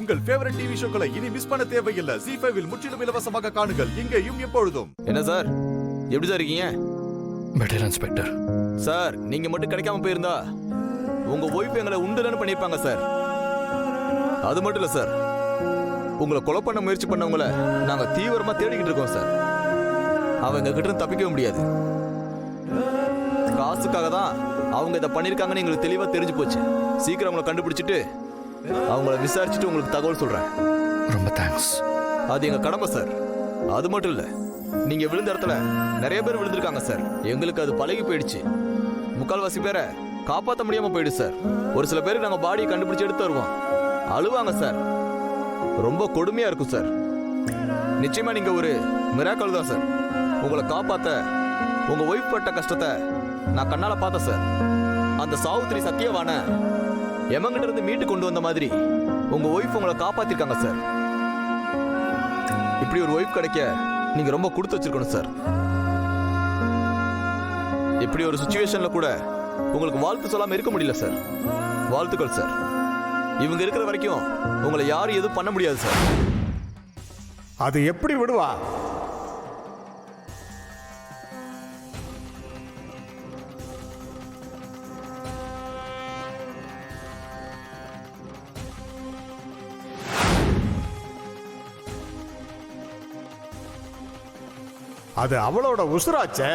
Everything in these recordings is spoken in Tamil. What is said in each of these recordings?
உங்கள் ஃபேவரட் டிவி ஷோக்களை இனி மிஸ் பண்ண தேவையில்லை. ZEE5 இல் முற்றிலும் இலவசமாக காணுங்கள், இங்கேயும் எப்பொழுதும். என்ன சார், எப்படி சார் இருக்கீங்க? Better inspector. சார், நீங்க மட்டும் கிடைக்காம போயிருந்தா உங்க ஒய்ஃப் எங்களை உண்டுலன்னு பண்ணிருப்பாங்க சார். அது மட்டும் இல்ல சார், உங்களை கொலை பண்ண முயற்சி பண்ணவங்கள நாங்க தீவிரமா தேடிக்கிட்டு இருக்கோம் சார். அவங்க கிட்ட இருந்து தப்பிக்கவே முடியாது. காசுக்காக தான் அவங்க இதை பண்ணிருக்காங்கன்னு எங்களுக்கு தெளிவா தெரிஞ்சு போச்சு. சீக்கிரம் அவங்களை கண்டுபிடிச்சிட்டு அவங்கள விசாரிச்சுட்டு உங்களுக்கு தகவல் சொல்றேன். ரொம்ப தேங்க்ஸ். அது எங்க கடமை சார். அது மட்டும் இல்ல, நீங்க விழுந்த இடத்துல நிறைய பேர் விழுந்திருக்காங்க சார். எங்களுக்கு அது பழகி போயிடுச்சு. முக்கால்வாசி பேரை காப்பாற்ற முடியாம போயிடுச்சு சார். ஒரு சில பேருக்கு நாங்க பாடியை கண்டுபிடிச்சு எடுத்து வருவோம், அழுவாங்க சார். ரொம்ப கொடுமையா இருக்கும் சார். நிச்சயமா நீங்க ஒரு மிராக்கல் தான் சார். உங்களை காப்பாத்த உங்க ஒய்ஃப் பட்ட கஷ்டத்தை நான் கண்ணால பார்த்தேன் சார். அந்த சாவுத்திரி சத்தியவான எமங்கிட்ட இருந்து மீட்டு கொண்டு வந்த மாதிரி உங்க ஒய்ஃப் உங்களை காப்பாத்திருக்காங்க சார். இப்படி ஒரு ஒய்ஃப் கிடைக்க நீங்க ரொம்ப கொடுத்து வச்சிருக்கணும் சார். இப்படி ஒரு சிச்சுவேஷன்ல கூட உங்களுக்கு வாழ்த்து சொல்லாம இருக்க முடியல சார். வாழ்த்துக்கள் சார். இவங்க இருக்கிற வரைக்கும் உங்களை யாரும் எதுவும் பண்ண முடியாது சார். அது எப்படி விடுவா? அது அவளோட உசுராச்சே.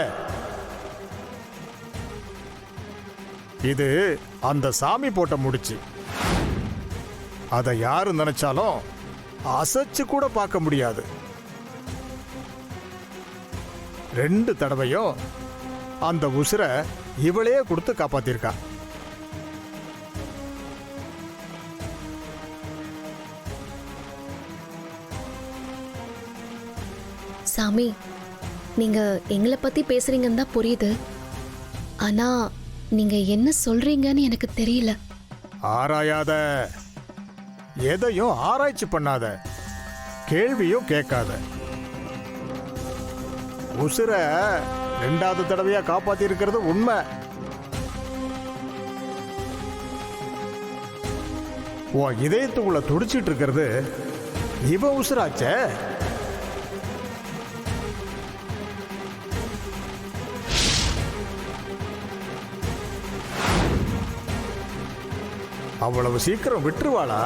இது அந்த சாமி போட்ட முடிச்சு. அதை யாரு நினைச்சாலும் அசைச்சு கூட பார்க்க முடியாது. 2 தடவையும் அந்த உசுரை இவளே கொடுத்து காப்பாத்திருக்கா. சாமி, நீங்க எங்களை பத்தி பேசுறீங்கன்னு தான் புரியுது. ஆனா நீங்க என்ன சொல்றீங்கன்னு எனக்கு தெரியல. ஆராயாத, எதையும் ஆராய்ச்சி பண்ணாத, கேள்வியும் கேட்காத. உசுர 2வது தடவையா காப்பாத்தி இருக்கிறது உண்மை. உன் இதயத்துக்குள்ள துடிச்சிட்டு இருக்கிறது இவ உசுராச்சே. அவ்வளவு சீக்கிரம் விட்டுருவாளா?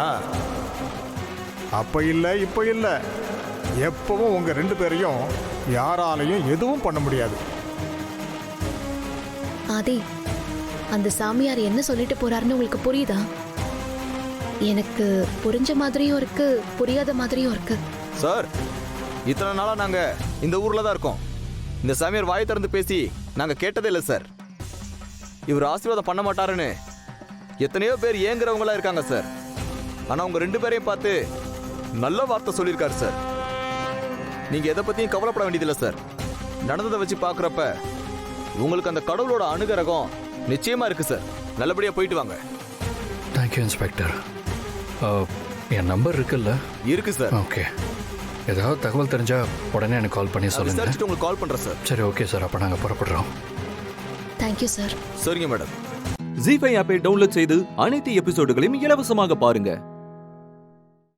அப்ப இல்ல இப்ப இல்ல, எப்பவும் உங்க 2 பேரையும் யாராலையும் எதுவும் பண்ண முடியாது. ஆதி, அந்த சாமியார் என்ன சொல்லிட்டு போறாருன்னு உங்களுக்கு புரியுதா? எனக்கு புரிஞ்ச மாதிரியும் இருக்கு, புரியாத மாதிரியும் இருக்கு. சார், இத்தனை நாளா நாங்க இந்த ஊர்ல தான் இருக்கோம். இந்த சாமியார் வாயை திறந்து பேசி நாங்க கேட்டதே இல்லை சார். இவர் ஆசீர்வாதம் பண்ண மாட்டாருன்னு எத்தனையோ பேர் ஏங்குறவங்களா இருக்காங்க சார். ஆனா உங்க 2 பேரையும் பார்த்து நல்ல வார்த்தை சொல்லியிருக்காரு சார். நீங்க எதை பத்தியும் கவலைப்பட வேண்டியதில்லை சார். நடந்ததை வச்சு பாக்குறப்ப உங்களுக்கு அந்த கடவுளோட அனுகிரகம் நிச்சயமா இருக்கு சார். நல்லபடியா போயிட்டு வாங்க. Thank you inspector. என் நம்பர் இருக்குல்ல? இருக்கு சார். ஓகே, ஏதாவது தகவல் தெரிஞ்சா உடனே எனக்கு கால் பண்ணி சொல்லுங்க. விசாரிச்சுட்டு உங்களுக்கு கால் பண்றேன் சார். சரி, ஓகே சார். அப்ப நாங்க புறப்படுறோம். Thank you sir. சரிங்க மேடம். ZEE5 ஆப்பை டவுன்லோட் செய்து அனைத்து எபிசோடுகளையும் இலவசமாக பாருங்க.